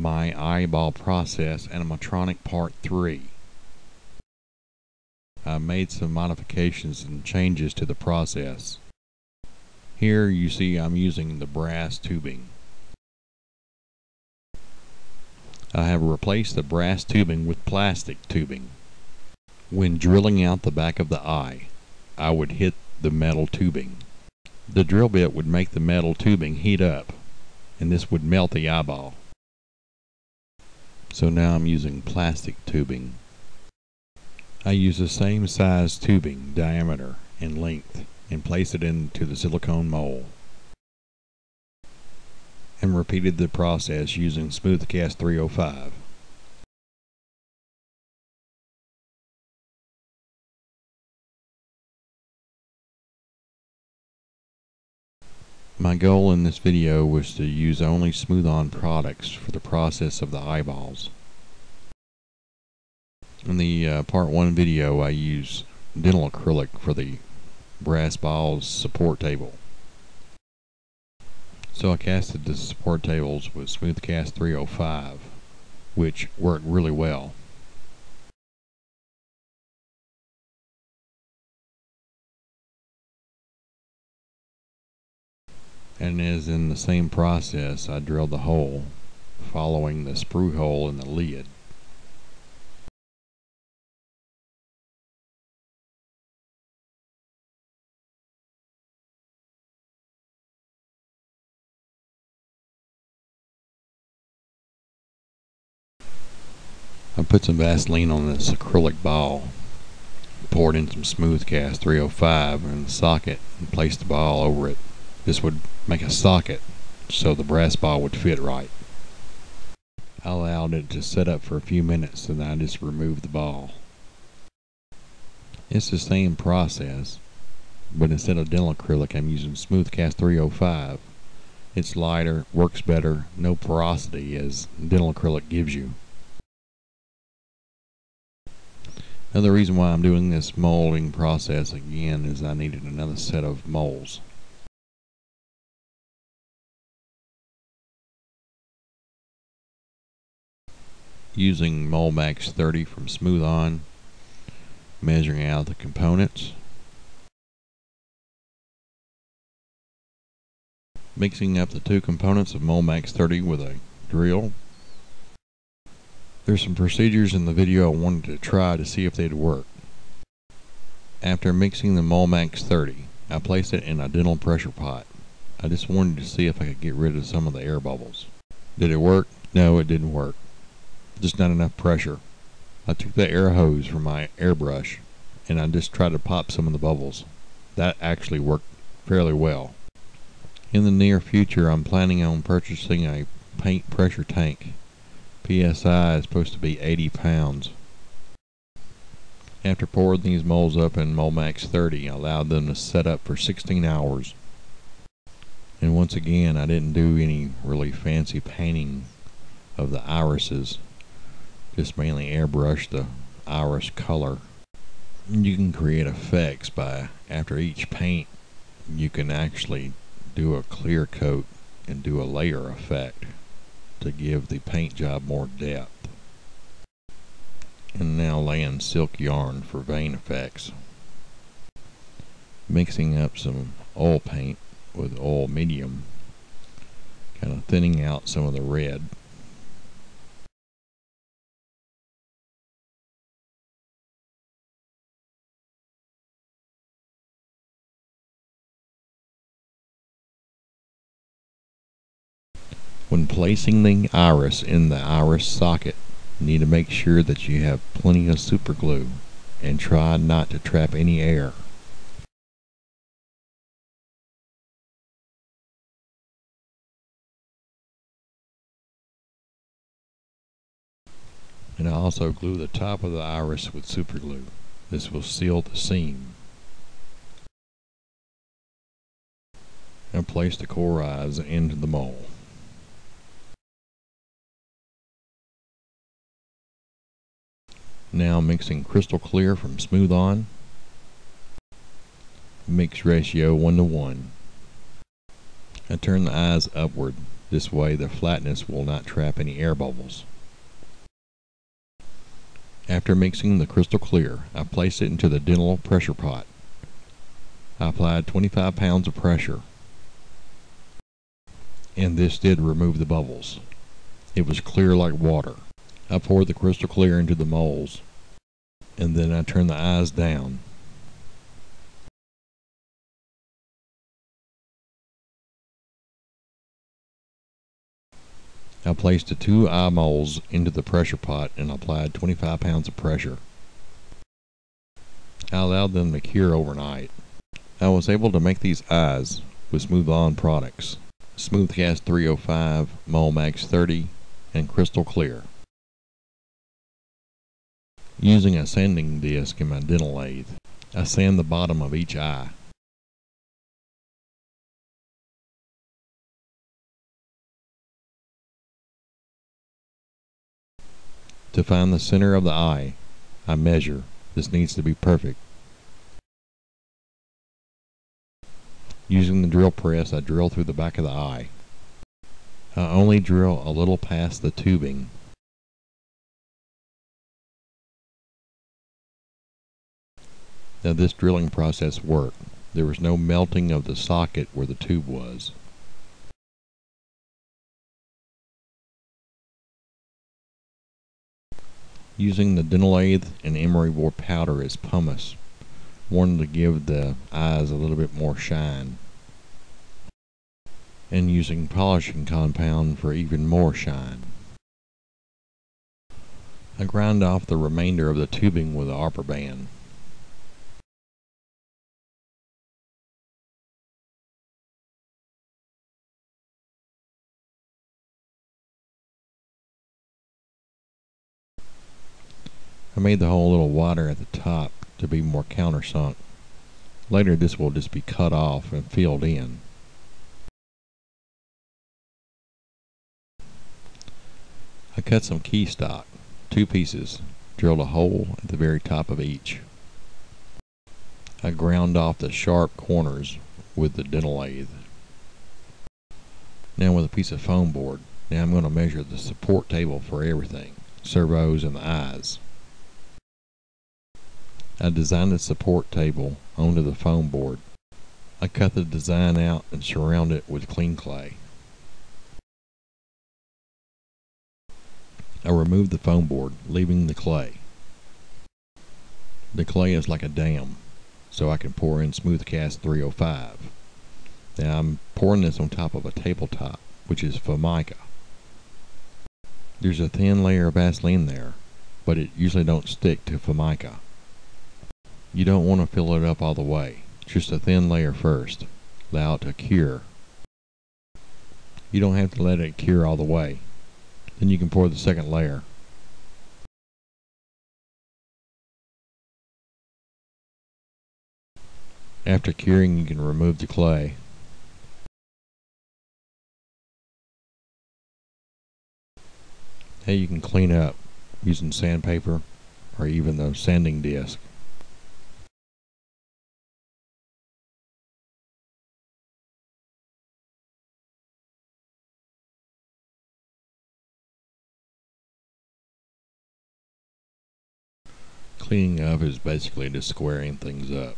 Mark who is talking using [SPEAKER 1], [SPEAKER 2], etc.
[SPEAKER 1] my eyeball process animatronic part 3. I made some modifications and changes to the process. Here you see I'm using the brass tubing. I have replaced the brass tubing with plastic tubing. When drilling out the back of the eye, I would hit the metal tubing. The drill bit would make the metal tubing heat up, and this would melt the eyeball. So now I'm using plastic tubing. I use the same size tubing, diameter, and length, and place it into the silicone mold. And repeated the process using Smoothcast 305. My goal in this video was to use only Smooth-On products for the process of the eyeballs. In the part 1 video I used dental acrylic for the brass balls support table. So I casted the support tables with Smoothcast 305, which worked really well. And as in the same process, I drilled the hole following the sprue hole in the lid. I put some Vaseline on this acrylic ball, poured in some Smoothcast 305 in the socket, and placed the ball over it. This would make a socket so the brass ball would fit right. I allowed it to set up for a few minutes and then I just removed the ball. It's the same process, but instead of dental acrylic I'm using Smoothcast 305. It's lighter, works better, no porosity as dental acrylic gives you. Another reason why I'm doing this molding process again is I needed another set of molds. Using Moldmax 30 from Smooth-On, measuring out the components, mixing up the two components of Moldmax 30 with a drill. There's some procedures in the video I wanted to try to see if they'd work. After mixing the Moldmax 30, I placed it in a dental pressure pot. I just wanted to see if I could get rid of some of the air bubbles. Did it work? No, it didn't work. Just not enough pressure. I took the air hose from my airbrush and I just tried to pop some of the bubbles. That actually worked fairly well. In the near future I'm planning on purchasing a paint pressure tank. PSI is supposed to be 80 pounds. After pouring these molds up in Moldmax 30, I allowed them to set up for 16 hours. And once again, I didn't do any really fancy painting of the irises. Just mainly airbrush the iris color. You can create effects by, after each paint, you can actually do a clear coat and do a layer effect to give the paint job more depth. And now laying silk yarn for vein effects. Mixing up some oil paint with oil medium, kind of thinning out some of the red. When placing the iris in the iris socket, you need to make sure that you have plenty of super glue and try not to trap any air. And I also glue the top of the iris with super glue. This will seal the seam. And place the core eyes into the mold. Now mixing Crystal Clear from Smooth-On. Mix ratio 1:1. I turn the eyes upward This way the flatness will not trap any air bubbles. After mixing the crystal clear, I placed it into the dental pressure pot. I applied 25 pounds of pressure, and this did remove the bubbles. It was clear like water. I poured the crystal clear into the molds, and then I turned the eyes down. I placed the 2 eye molds into the pressure pot and applied 25 pounds of pressure. I allowed them to cure overnight. I was able to make these eyes with Smooth-On products, Smoothcast 305, MoldMax 30, and Crystal Clear. Using a sanding disc in my dental lathe, I sand the bottom of each eye. To find the center of the eye, I measure. This needs to be perfect. Using the drill press, I drill through the back of the eye. I only drill a little past the tubing. Now this drilling process worked. There was no melting of the socket where the tube was. Using the dental lathe and emery board powder as pumice, wanted to give the eyes a little bit more shine. And using polishing compound for even more shine. I grind off the remainder of the tubing with an arbor band. I made the hole a little wider at the top to be more countersunk. Later this will just be cut off and filled in. I cut some key stock, 2 pieces, drilled a hole at the very top of each. I ground off the sharp corners with the dental lathe. Now with a piece of foam board, now I'm going to measure the support table for everything, servos and the eyes. I designed the support table onto the foam board. I cut the design out and surround it with clean clay. I removed the foam board, leaving the clay. The clay is like a dam, so I can pour in Smoothcast 305. Now I'm pouring this on top of a tabletop, which is Formica. There's a thin layer of Vaseline there, but it usually don't stick to Formica. You don't want to fill it up all the way, just a thin layer first. Allow it to cure. You don't have to let it cure all the way. Then you can pour the second layer. After curing, you can remove the clay. Now you can clean up using sandpaper or even the sanding disc. Cleaning up is basically just squaring things up.